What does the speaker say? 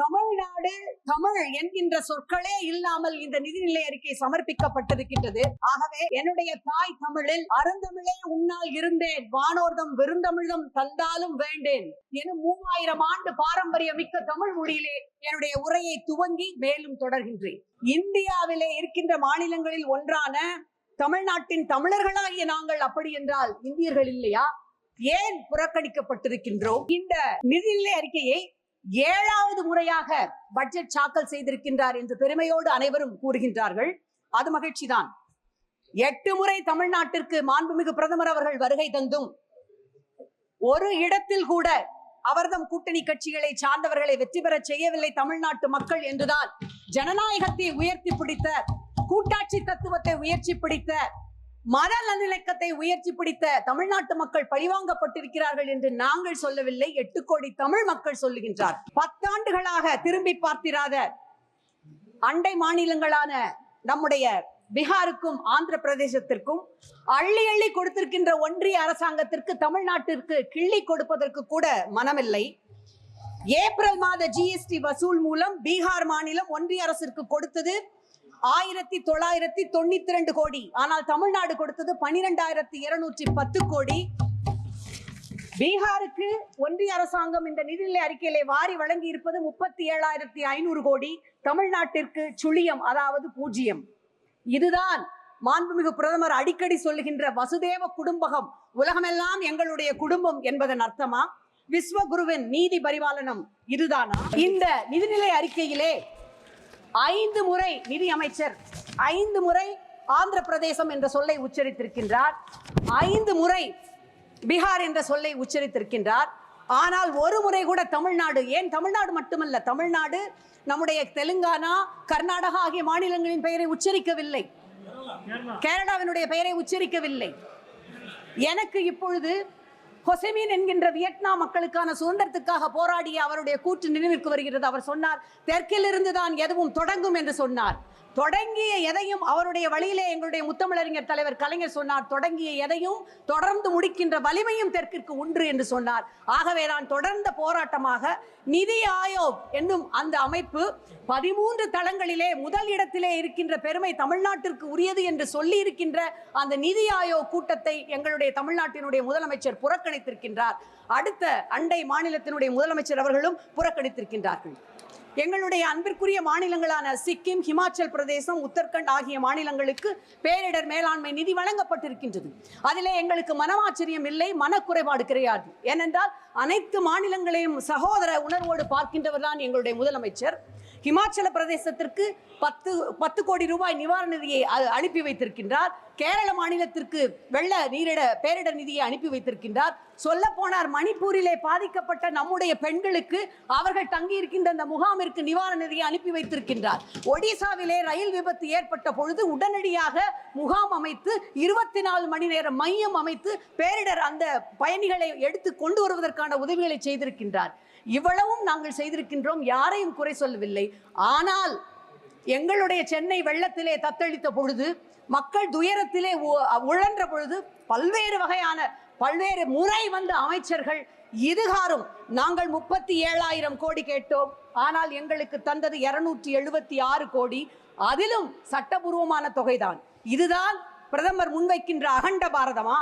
தமிழ்நாடு தமிழ் என்கின்ற சொற்களே இல்லாமல் இந்த நிதிநிலை அறிக்கை சமர்ப்பிக்கப்பட்டிருக்கின்றது. ஆகவே என்னுடைய தாய் தமிழில் அருந்தமிழே உன்னால் இருந்தேன், வானோர்தம் விருந்தமிழ்தம் தந்தாலும் வேண்டேன் என 3000 ஆண்டு பாரம்பரிய மிக்க தமிழ் மொழியிலே என்னுடைய உரையை துவங்கி மேலும் தொடர்கின்றேன். இந்தியாவிலே இருக்கின்ற மாநிலங்களில் ஒன்றான தமிழ்நாட்டின் தமிழர்களாகிய நாங்கள் அப்படி என்றால் இந்தியர்கள் இல்லையா? ஏன் புறக்கணிக்கப்பட்டிருக்கின்றோம்? இந்த நிதிநிலை அறிக்கையை 7வது முறையாக பட்ஜெட் தாக்கல் செய்திருக்கின்றார் என்று பெருமையோடு அனைவரும் கூறுகின்றார்கள். அது மகிழ்ச்சிதான். 8 முறை தமிழ்நாட்டிற்கு மாண்புமிகு பிரதமர் அவர்கள் வருகை தந்தும் ஒரு இடத்தில் கூட அவர்தம் கூட்டணி கட்சிகளை சார்ந்தவர்களை வெற்றி பெற செய்யவில்லை தமிழ்நாட்டு மக்கள் என்றுதான் ஜனநாயகத்தை உயர்த்தி பிடித்த, கூட்டாட்சி தத்துவத்தை உயர்ச்சி பிடித்த, மத நல்லிணக்கத்தை உயர்ச்சி பிடித்த தமிழ்நாட்டு மக்கள் பழிவாங்கப்பட்டிருக்கிறார்கள் என்று நாங்கள் சொல்லவில்லை, 8 கோடி தமிழ் மக்கள் சொல்லுகின்றார். 10 ஆண்டுகளாக திரும்பி பார்த்திராத அண்டை மாநிலங்களான நம்முடைய பீகாருக்கும் ஆந்திர பிரதேசத்திற்கும் அள்ளி அள்ளி கொடுத்திருக்கின்ற ஒன்றிய அரசாங்கத்திற்கு தமிழ்நாட்டிற்கு கிள்ளி கொடுப்பதற்கு கூட மனமில்லை. ஏப்ரல் மாத ஜிஎஸ்டி வசூல் மூலம் பீகார் மாநிலம் ஒன்றிய அரசிற்கு கொடுத்தது 1992 கோடி. ஆனால் தமிழ்நாடு கொடுத்தது 12210 கோடி. பீகாருக்கு ஒன்றிய அரசாங்கம் இந்த நிதிநிலை அறிக்கையிலே வாரி வழங்கி இருப்பது 37,500 கோடி. தமிழ்நாட்டிற்கு சுழியம், அதாவது 0. இதுதான் மாண்புமிகு பிரதமர் அடிக்கடி சொல்லுகின்ற வசுதேவ குடும்பகம், உலகமெல்லாம் எங்களுடைய குடும்பம் என்பதன் அர்த்தமா? விஸ்வகுருவின் நீதி பரிபாலனம் இதுதானா? இந்த நிதிநிலை அறிக்கையிலே 5 முறை நிதி அமைச்சர் 5 முறை ஆந்திர பிரதேசம் என்ற சொல்லை உச்சரித்திருக்கின்றார், 5 முறை பீகார் என்ற சொல்லை உச்சரித்திருக்கின்றார். ஆனால் ஒரு முறை கூட தமிழ்நாடு, ஏன் தமிழ்நாடு மட்டுமல்ல, தமிழ்நாடு நம்முடைய தெலுங்கானா, கர்நாடகா ஆகிய மாநிலங்களின் பெயரை உச்சரிக்கவில்லை, கேரளாவினுடைய பெயரை உச்சரிக்கவில்லை. எனக்கு இப்பொழுது ஹொசெமின் என்கின்ற வியட்நாம் மக்களுக்கான சுதந்திரத்துக்காக போராடிய அவருடைய கூற்று நினைவிற்கு வருகிறது. அவர் சொன்னார், தெற்கில் இருந்துதான் எதுவும் தொடங்கும் என்று சொன்னார். தொடங்கிய எதையும் அவருடைய வழியிலே எங்களுடைய முத்தமிழறிஞர் தலைவர் கலைஞர் சொன்னார், தொடங்கிய எதையும் தொடர்ந்து முடிக்கின்ற வலிமையும் தெற்கிற்கு உண்டு என்று சொன்னார். ஆகவே நான் தொடர்ந்த போராட்டமாக நிதி ஆயோக் என்னும் அந்த அமைப்பு 13 தளங்களிலே முதல் இடத்திலே இருக்கின்ற பெருமை தமிழ்நாட்டிற்கு உரியது என்று சொல்லி இருக்கின்ற அந்த நிதி ஆயோக் கூட்டத்தை எங்களுடைய தமிழ்நாட்டினுடைய முதலமைச்சர் புறக்கணித்திருக்கின்றார். அடுத்த அண்டை மாநிலத்தினுடைய முதலமைச்சர் அவர்களும் புறக்கணித்திருக்கின்றார்கள். எங்களுடைய அன்பிற்குரிய மாநிலங்களான சிக்கிம், ஹிமாச்சல் பிரதேசம், உத்தரகண்ட் ஆகிய மாநிலங்களுக்கு பேரிடர் மேலாண்மை நிதி வழங்கப்பட்டிருக்கின்றது. அதிலே எங்களுக்கு மனமாச்சரியம் இல்லை, மனக்குறைபாடு கிடையாது. ஏனென்றால் அனைத்து மாநிலங்களையும் சகோதர உணர்வோடு பார்க்கின்றவர் தான் எங்களுடைய முதலமைச்சர். ஹிமாச்சல பிரதேசத்திற்கு 10 கோடி ரூபாய் நிவாரண நிதியை அனுப்பி வைத்திருக்கின்றார். கேரள மாநிலத்திற்கு வெள்ள பேரிடர் நிதியை அனுப்பி வைத்திருக்கின்றார். சொல்ல போனார், மணிப்பூரிலே பாதிக்கப்பட்ட நம்முடைய பெண்களுக்கு அவர்கள் தங்கி இருக்கின்ற அந்த முகாமிற்கு நிவாரண நிதியை அனுப்பி வைத்திருக்கின்றார். ஒடிசாவிலே ரயில் விபத்து ஏற்பட்ட பொழுது உடனடியாக முகாம் அமைத்து 24 மணி நேரம் மையம் அமைத்து பேரிடர் அந்த பயணிகளை எடுத்து கொண்டு வருவதற்கான உதவிகளை செய்திருக்கின்றார். இவ்வளவும் நாங்கள் செய்திருக்கின்றோம், யாரையும் குறை சொல்லவில்லை. ஆனால் எங்களுடைய சென்னை வெள்ளத்திலே தத்தளித்த பொழுது, மக்கள் துயரத்திலே உழன்ற பொழுது பல்வேறு முறை வந்த அமைச்சர்கள் இதுகாரும் நாங்கள் 37,000 கோடி கேட்டோம், ஆனால் எங்களுக்கு தந்தது 276 கோடி, அதிலும் சட்டபூர்வமான தொகைதான். இதுதான் பிரதமர் முன்வைக்கின்ற அகண்ட பாரதமா?